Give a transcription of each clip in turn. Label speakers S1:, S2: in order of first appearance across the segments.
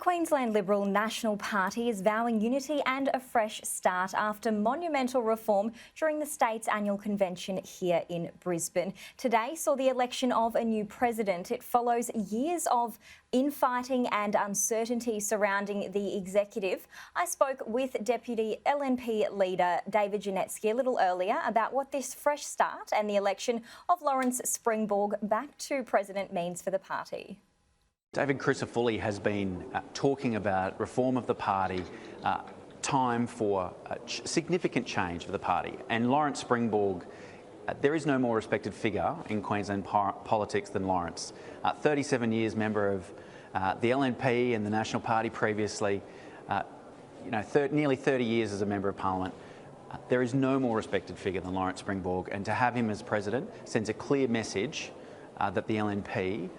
S1: The Queensland Liberal National Party is vowing unity and a fresh start after monumental reform during the state's annual convention here in Brisbane. Today saw the election of a new president. It follows years of infighting and uncertainty surrounding the executive. I spoke with Deputy LNP Leader David Janetzki a little earlier about what this fresh start and the election of Lawrence Springborg back to president means for the party.
S2: David Crisafulli has been talking about reform of the party, time for significant change for the party. And Lawrence Springborg, there is no more respected figure in Queensland politics than Lawrence. 37 years member of the LNP and the National Party previously, nearly 30 years as a member of Parliament. There is no more respected figure than Lawrence Springborg, and to have him as president sends a clear message that the LNP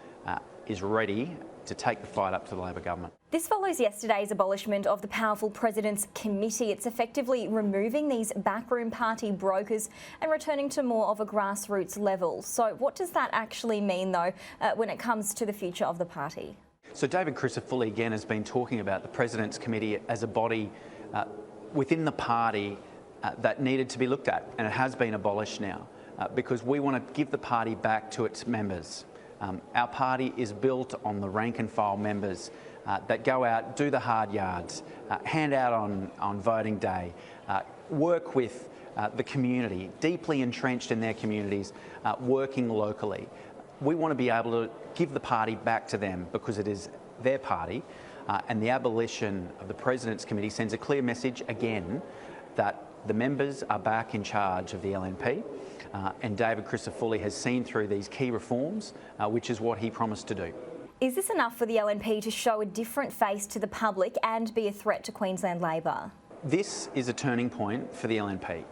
S2: is ready to take the fight up to the Labor government.
S1: This follows yesterday's abolishment of the powerful President's Committee. It's effectively removing these backroom party brokers and returning to more of a grassroots level. So what does that actually mean, though, when it comes to the future of the party?
S2: So David Crisafulli again has been talking about the President's Committee as a body within the party that needed to be looked at, and it has been abolished now because we want to give the party back to its members. Our party is built on the rank and file members that go out, do the hard yards, hand out on voting day, work with the community, deeply entrenched in their communities, working locally. We want to be able to give the party back to them because it is their party, and the abolition of the President's Committee sends a clear message again that the members are back in charge of the LNP. And David Crisafulli has seen through these key reforms, which is what he promised to do.
S1: Is this enough for the LNP to show a different face to the public and be a threat to Queensland Labor?
S2: This is a turning point for the LNP.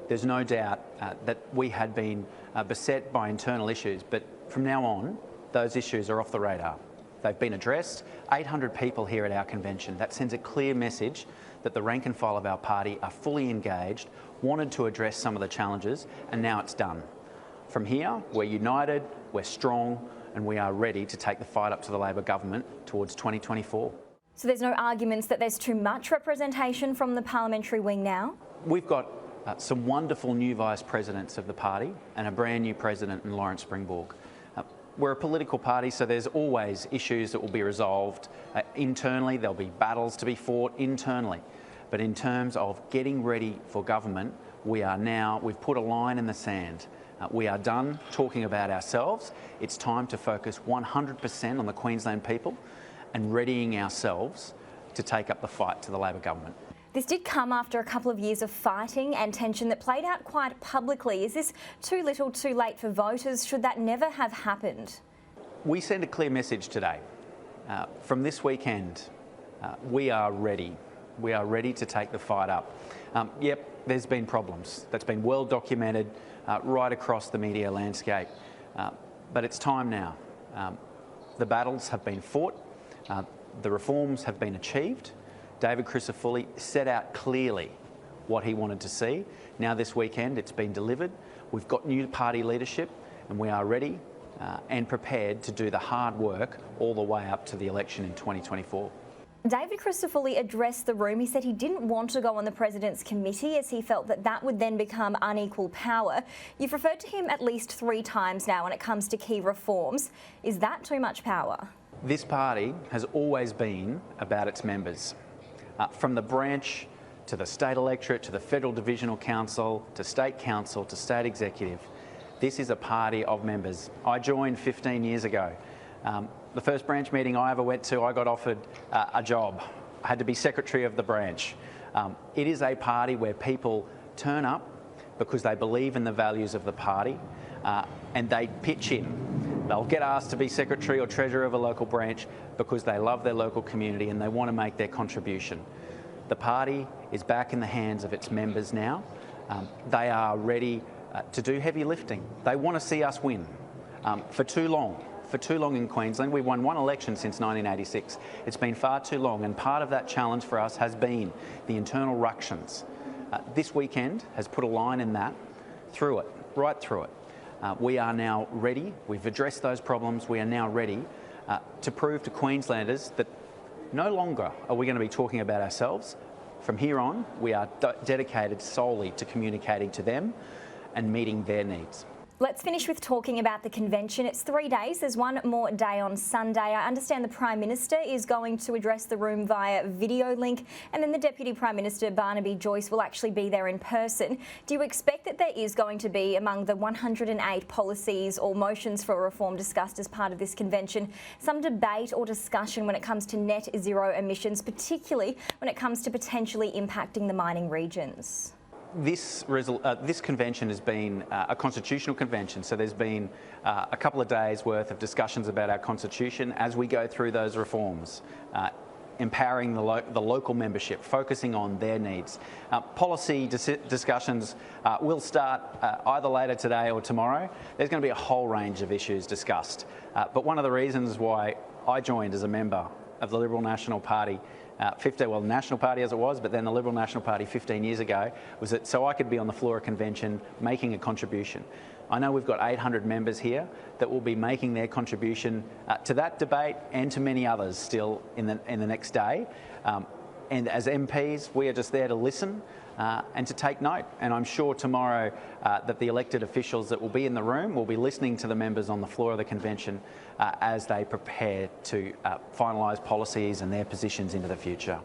S2: There's no doubt that we had been beset by internal issues, but from now on, those issues are off the radar. They've been addressed. 800 people here at our convention. That sends a clear message that the rank and file of our party are fully engaged, wanted to address some of the challenges, and now it's done. From here, we're united, we're strong, and we are ready to take the fight up to the Labor government towards 2024.
S1: So there's no arguments that there's too much representation from the parliamentary wing now?
S2: We've got some wonderful new vice presidents of the party and a brand new president in Lawrence Springborg. We're a political party, so there's always issues that will be resolved internally. There'll be battles to be fought internally. But in terms of getting ready for government, we've put a line in the sand. We are done talking about ourselves. It's time to focus 100% on the Queensland people and readying ourselves to take up the fight to the Labor government.
S1: This did come after a couple of years of fighting and tension that played out quite publicly. Is this too little, too late for voters? Should that never have happened?
S2: We send a clear message today. From this weekend, we are ready. We are ready to take the fight up. Yep, there's been problems. That's been well documented right across the media landscape. But it's time now. The battles have been fought. The reforms have been achieved. David Crisafulli set out clearly what he wanted to see. Now this weekend it's been delivered. We've got new party leadership and we are ready and prepared to do the hard work all the way up to the election in 2024.
S1: David Crisafulli addressed the room. He said he didn't want to go on the President's Committee as he felt that would then become unequal power. You've referred to him at least 3 times now when it comes to key reforms. Is that too much power?
S2: This party has always been about its members. From the branch to the state electorate, to the federal divisional council, to state council, to state executive. This is a party of members. I joined 15 years ago. The first branch meeting I ever went to, I got offered a job. I had to be secretary of the branch. It is a party where people turn up because they believe in the values of the party and they pitch in. They'll get asked to be secretary or treasurer of a local branch because they love their local community and they want to make their contribution. The party is back in the hands of its members now. They are ready to do heavy lifting. They want to see us win. For too long in Queensland, we won one election since 1986. It's been far too long, and part of that challenge for us has been the internal ructions. This weekend has put a line in that, right through it. We are now ready. We've addressed those problems. We are now ready to prove to Queenslanders that No longer are we going to be talking about ourselves. From here on, we are dedicated solely to communicating to them and meeting their needs.
S1: Let's finish with talking about the convention. It's 3 days. There's one more day on Sunday. I understand the Prime Minister is going to address the room via video link, and then the Deputy Prime Minister, Barnaby Joyce, will actually be there in person. Do you expect that there is going to be, among the 108 policies or motions for reform discussed as part of this convention, some debate or discussion when it comes to net zero emissions, particularly when it comes to potentially impacting the mining regions?
S2: This convention has been a constitutional convention, so there's been a couple of days' worth of discussions about our constitution as we go through those reforms, empowering the local membership, focusing on their needs. Policy discussions will start either later today or tomorrow. There's going to be a whole range of issues discussed, but one of the reasons why I joined as a member of the Liberal National Party, National Party as it was, but then the Liberal National Party 15 years ago, was that so I could be on the floor of convention making a contribution. I know we've got 800 members here that will be making their contribution to that debate and to many others still in the next day. And as MPs, we are just there to listen and to take note. And I'm sure tomorrow that the elected officials that will be in the room will be listening to the members on the floor of the convention as they prepare to finalise policies and their positions into the future.